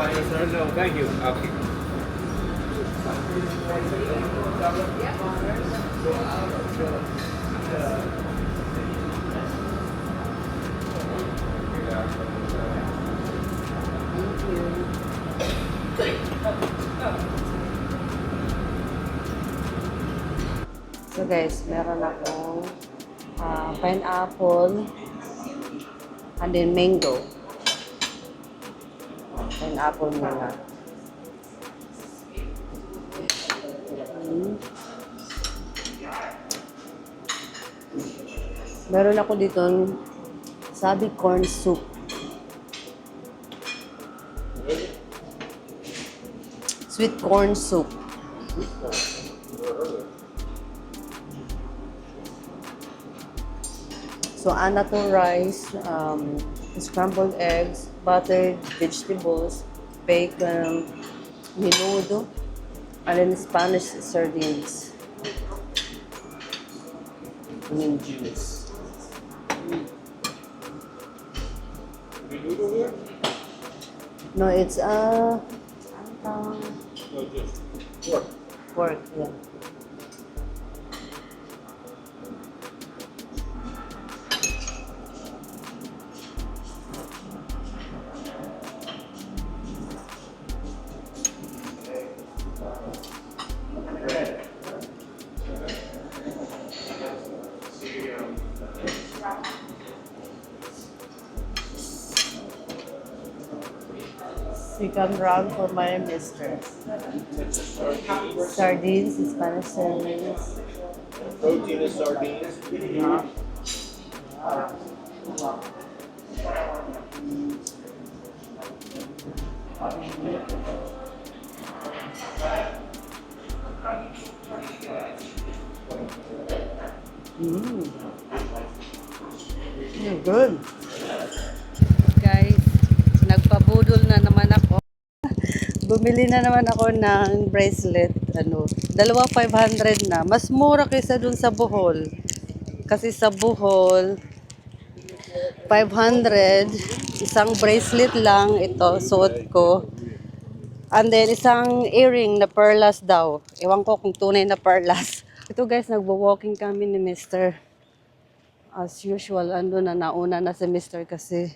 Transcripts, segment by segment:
sir. No, thank you. Okay. Thank you. So guys, meron akong pineapple and then mango. Pineapple muna. Mm. Meron ako dito sabi corn soup. Sweet corn soup. So, anato rice, scrambled eggs, buttered vegetables, bacon, menudo, and then Spanish sardines. And then juice. No, it's No, just pork. pork, yeah. Second round for my mister. Sardines, Spanish sardines. Protein is sardines. Yeah. Mm. Good. Guys, nagpabudol na naman ako. Bumili na naman ako ng bracelet. Dalawa 500 na. Mas mura kaysa dun sa Bohol. Kasi sa Bohol, 500. Isang bracelet lang ito, suot ko. And then, isang earring na perlas daw. Ewan ko kung tunay na perlas. Ito guys, nagwo-walking kami ni Mr. As usual, nauna na si Mr. kasi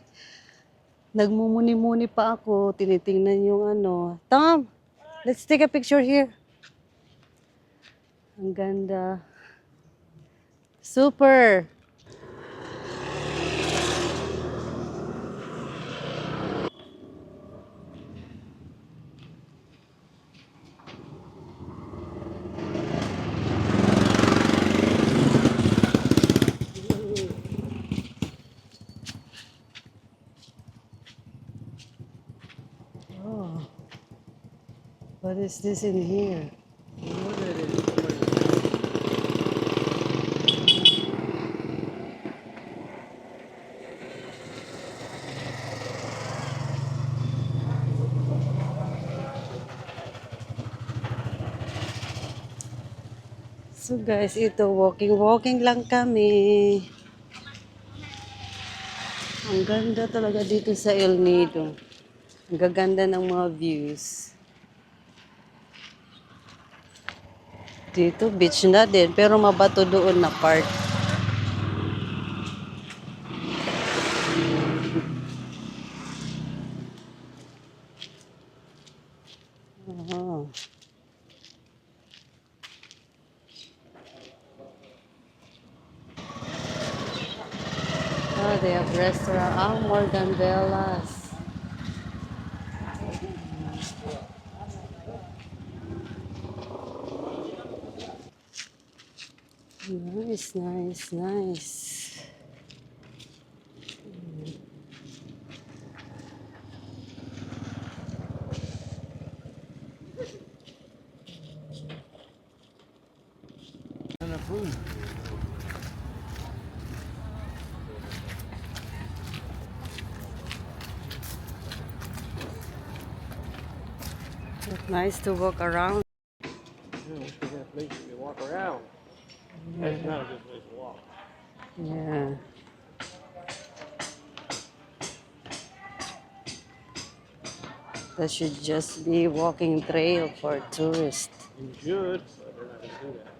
nagmumuni-muni pa ako. Tinitingnan yung Tom, let's take a picture here. Ang ganda. Super! Oh, what is this in here? So guys, ito, walking lang kami. Ang ganda talaga dito sa El Nido. Ang gaganda ng mga views. Dito, beach na din, pero mabato doon na part. Oh. Oh, they have restaurant. Morgan Velas. Nice, nice, nice. And the food. Nice to walk around. Yeah, it's a good place to walk around. That's not a good place to walk. Yeah. That should just be walking trail for tourists. You should, but they're not going to do that.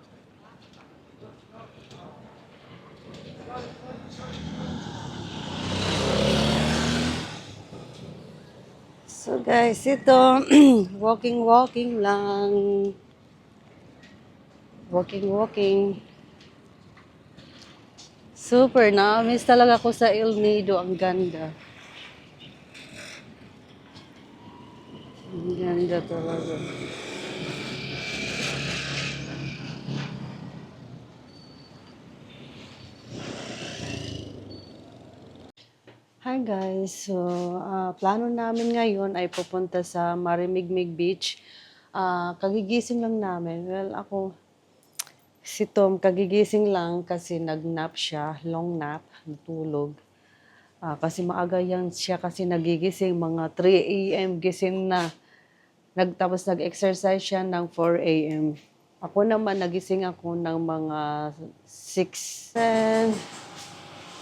So guys, ito, walking lang. Walking. Super na. Miss talaga ko sa El Nido. Ang ganda. Ang ganda talaga. Hi guys. So, plano namin ngayon ay pupunta sa Marimigmig Beach. Kagigising lang namin. Well, ako, si Tom, kagigising lang kasi nag-nap siya, long nap, natulog. Kasi maaga yan siya kasi nagigising, mga 3 a.m. gising na. Tapos nag-exercise siya ng 4 a.m. Ako naman, nagising ako ng mga 6.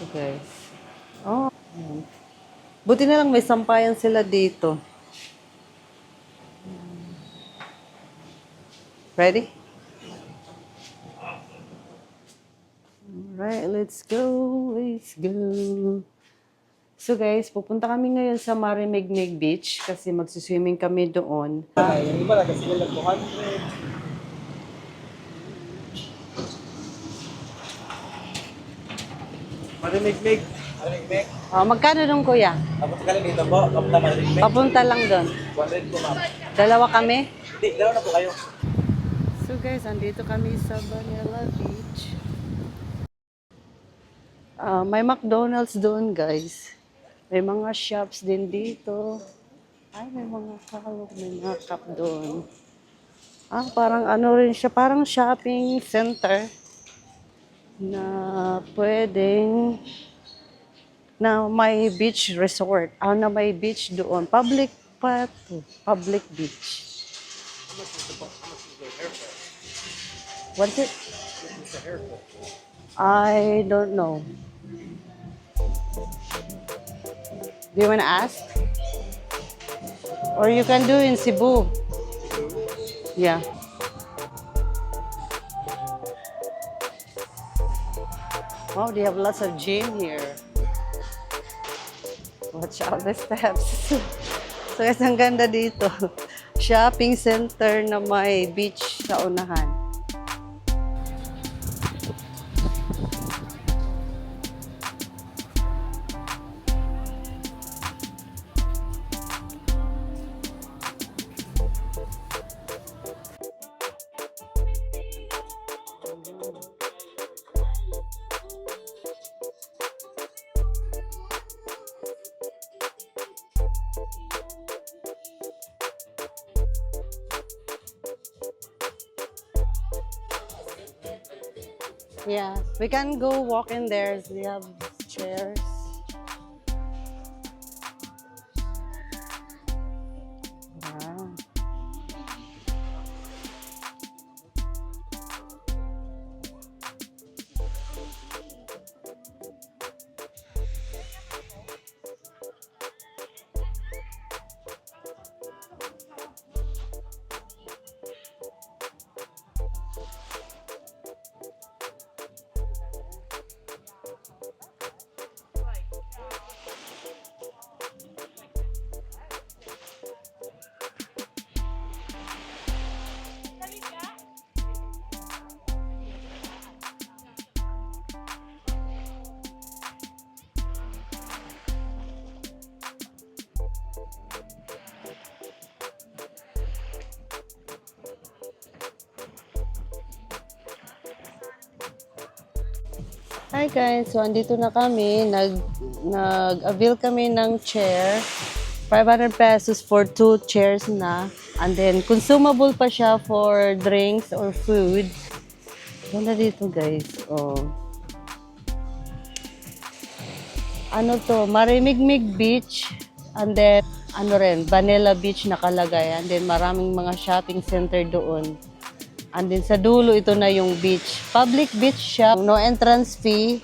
Okay. Oh. Buti na lang may sampayan sila dito. Ready? Alright, let's go. So guys, pupunta kami ngayon sa Marimigmig Beach kasi magsiswimming kami doon. Yung iba na kasi nila 200. Marimigmig. Marimigmig. Magkano dong kuya? Tapos ka lang dito po, kapunta Marimigmig. Papunta lang doon. 100 po ma'am. Dalawa kami? Hindi, dalawa na po kayo. So guys, andito kami sa Vanilla Beach. May McDonald's doon guys. May mga shops din dito. Ay, may mga cup doon. Parang ano rin siya, parang shopping center na pwedeng na may beach resort. Na may beach doon. Public beach. What's it? I don't know. Do you want to ask? Or you can do in Cebu. Yeah. Oh, they have lots of gym here. Watch out the steps. So, guys, ang ganda dito. Shopping center na may beach sa unahan. Yeah, we can go walk in there. They have chairs. Wow. Hi guys, so andito na kami. Nag-avail kami ng chair. 500 pesos for 2 chairs na. And then, consumable pa siya for drinks or food. Ganda dito guys. Oh. Ano to? Marimigmig Beach. And then, ano rin, Vanilla Beach nakalagay. And then, maraming mga shopping center doon. And then sa dulo, ito na yung beach. Public beach siya. No entrance fee.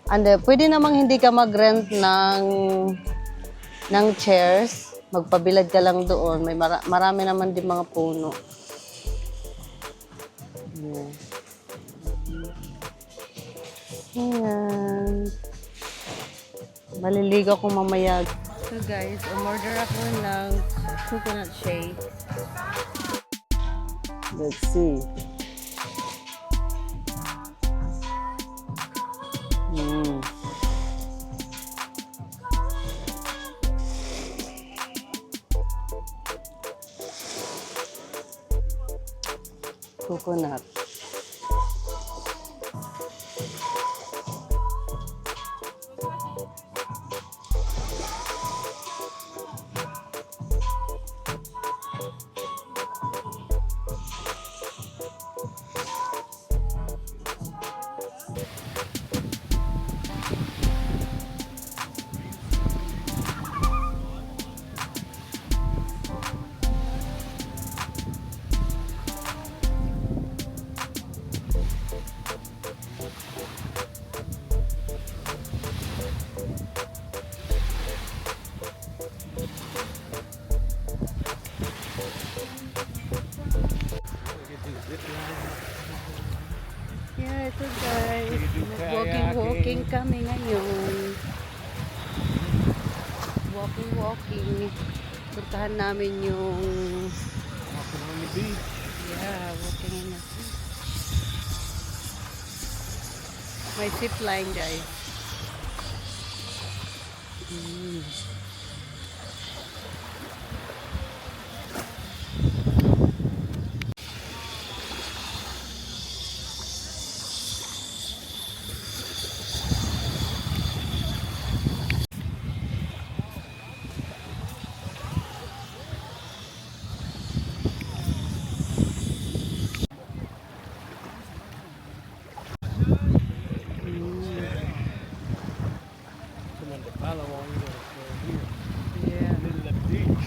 And then, pwede namang hindi ka mag-rent ng chairs. magpabilad ka lang doon. May marami naman din mga puno. Ayan. Ayan. Maliligo ko mamaya. So guys, umorder ako ng coconut shake. Let's see. Coconut. Yeah, ito guys. Walking kami ngayon. Walking. Puntahan namin yung... Walking on the beach. Yeah, walking on the beach. May zip line guys. Someone to follow on you here. Yeah. Middle of the beach.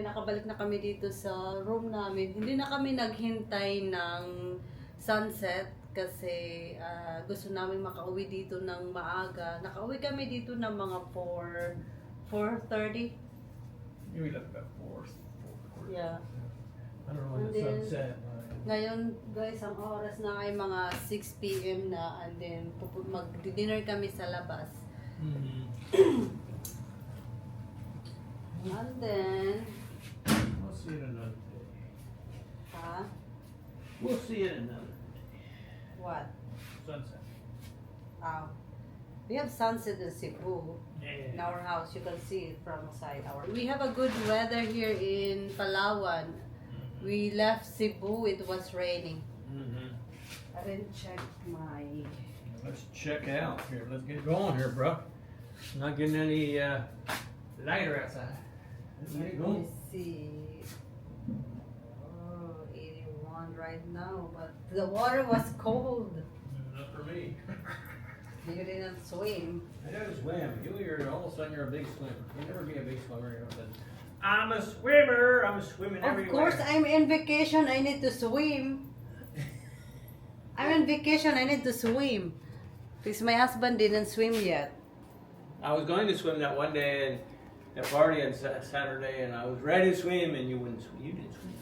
Nakabalik na kami dito sa room namin. Hindi na kami naghintay ng sunset kasi gusto namin makauwi dito ng maaga. Nakauwi kami dito ng mga 4:30. Maybe left about 4. Yeah. I don't know when And the then- sunset. Ngayon, guys, ang oras na ay mga 6 p.m. na, and then mag-dinner kami sa labas. Mm-hmm. And then, We'll see it another day. ha? We'll see it another What? sunset. We have sunset in Cebu. Yeah. In our house, you can see it from outside our. We have a good weather here in Palawan. We left Cebu, it was raining. Mm-hmm. I didn't check my. Let's check out here. Let's get going here, bro. Not getting any lighter outside. Let's get Let me going. see. Oh, 81 right now, but the water was cold. Not for me. You didn't swim. I never swim. You're all of a sudden you're a big swimmer. You never be a big swimmer. You're all of a sudden, I'm a swimmer. I'm swimming Of everywhere. course, I'm in vacation. I need to swim. I'm on vacation. I need to swim. Because my husband didn't swim yet. I was going to swim that one day and at party on Saturday, and I was ready to swim, and you wouldn't swim. You didn't swim.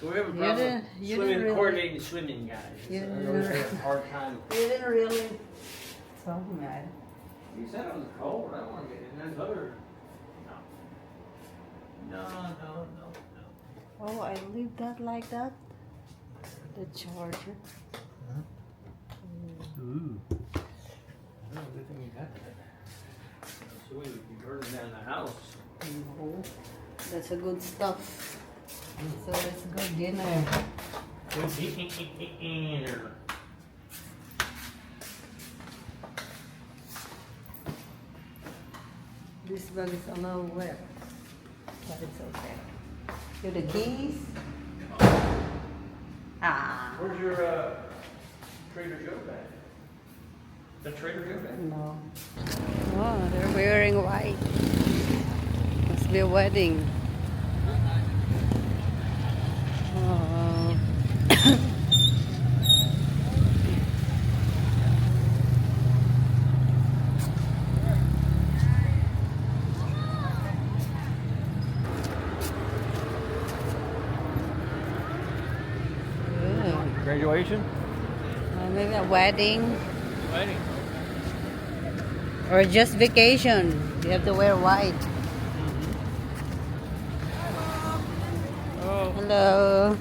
So we have a You problem didn't- you swimming, didn't really- coordinating swimming, guys. You So I didn't always really- have a hard time. You didn't really. So mad. You said it was cold. I don't want to get in. There's other. No. Oh, I leave that like that. The charger. Ooh. Oh, good thing you got that. So we would be burning down the house. No, that's a good stuff. So it's good dinner. Good dinner. This bag is a little wet, but it's okay. Here the keys. Ah, Where's your Trader Joe bag? The Trader Joe bag? no. Oh, they're wearing white. Must be a wedding. Oh. Good. Graduation? Maybe a wedding Wedding. or just vacation. You have to wear white. Oh. Hello.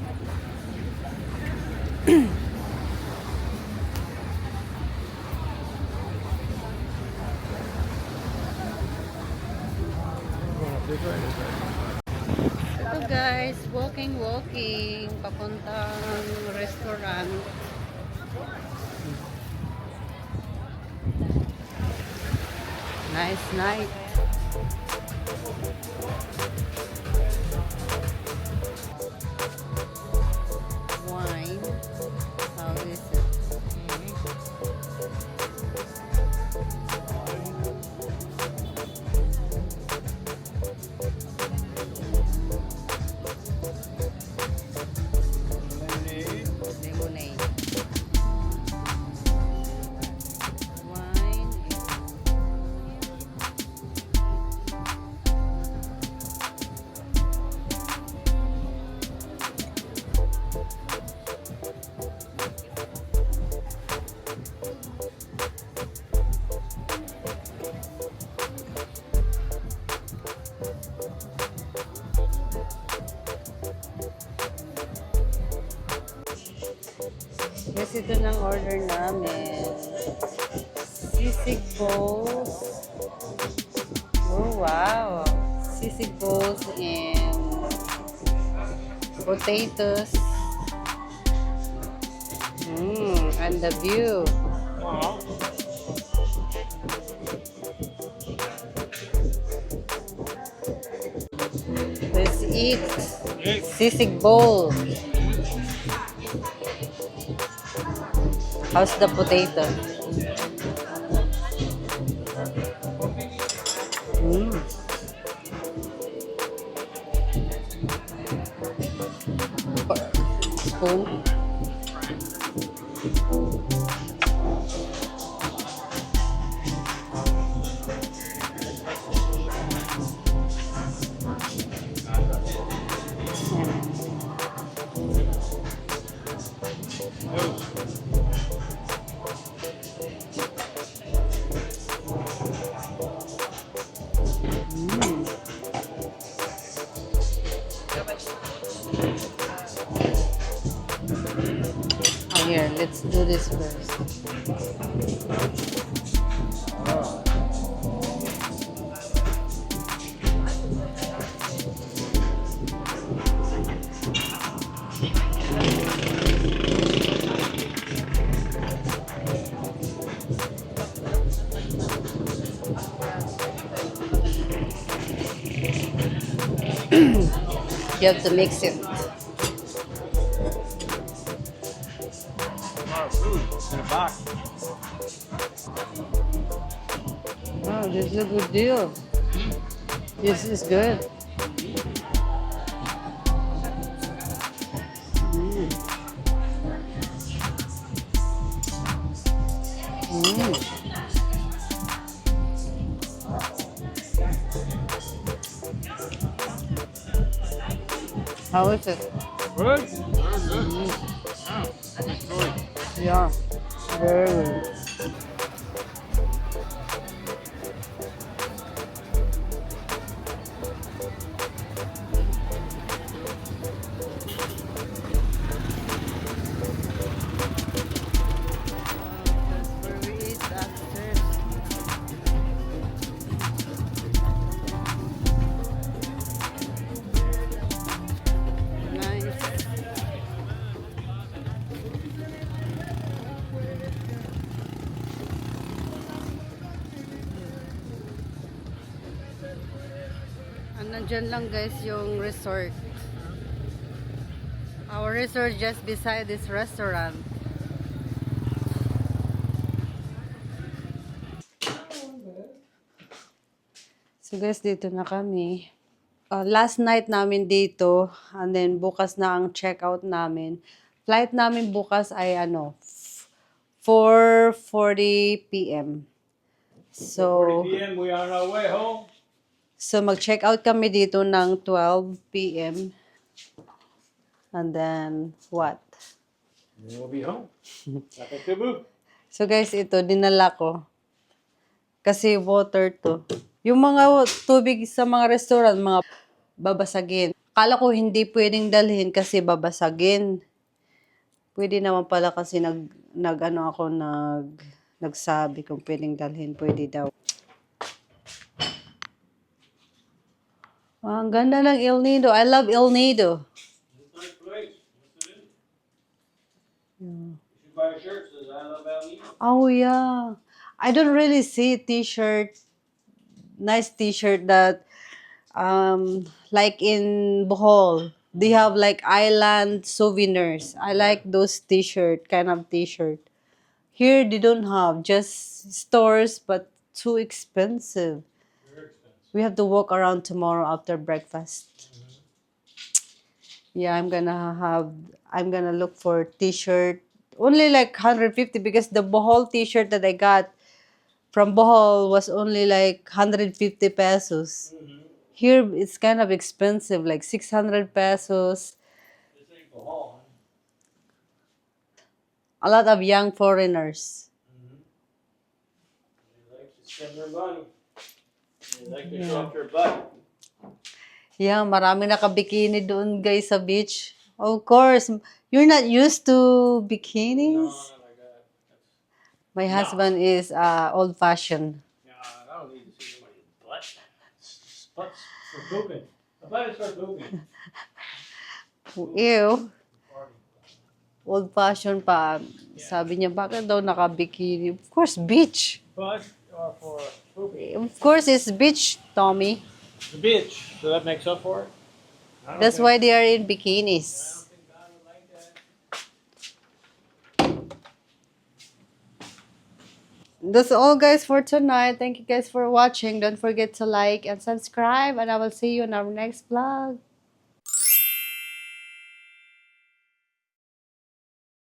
Ito guys, walking, papuntang restaurant. Nice night. Wine. How is it? Lemonade. Wine. Yes, ito ng order namin. Sisig bowls. Oh, wow. Sisig bowls and potatoes. And the view. Let's eat sisig bowl. How's the potato? Spoon. Here, let's do this first. You have to mix it. In a box. Oh, this is a good deal. This is good. Mm. Mm. How is it? Good? Very good. Wow. Enjoy. Yeah, very good. Nandyan lang guys yung resort. Our resort just beside this restaurant. So guys, dito na kami. Last night namin dito, and then bukas na ang check-out namin. Flight namin bukas ay 4:40 p.m. So 40 p.m. We are on our way home. So, mag-check-out kami dito ng 12 p.m. And then, what? And we'll be home. Like a Cebu. So, guys, ito, dinala ko. Kasi water to. Yung mga tubig sa mga restaurant, mga babasagin. Akala ko hindi pwedeng dalhin kasi babasagin. Pwede naman pala kasi nagsabi kung pwedeng dalhin, pwede daw. Ang ganda ng El Nido. I love El Nido. It's a nice place. Yes, it is. You should buy a shirt that says I love El Nido. Oh, yeah. I don't really see nice t-shirt that, like in Bohol. They have like island souvenirs. I like those kind of t-shirt. Here, they don't have. Just stores, but too expensive. Very expensive. We have to walk around tomorrow after breakfast. Yeah, I'm gonna look for t-shirt. Only like 150 because the Bohol t-shirt that I got from Bohol was only like 150 pesos. Here, it's kind of expensive, like 600 pesos. This ain't for haul. A lot of young foreigners. They like to spend their money. They like to show off their butt. Yeah, marami nakabikini doon guys sa beach. Of course, you're not used to bikinis. No, my God. My husband is old-fashioned. No, I don't need to see somebody's butt. Butts for pooping. My butt is for pooping. Ew. Old-fashioned pa. Sabi niya, bakit daw nakabikini? Of course, beach. Butts are for pooping. Of course, it's beach, Tommy. The bitch. So that makes up for it? I don't That's think- why they are in I bikinis. don't think God would like that. That's all guys for tonight. Thank you guys for watching. Don't forget to like and subscribe, and I will see you in our next vlog.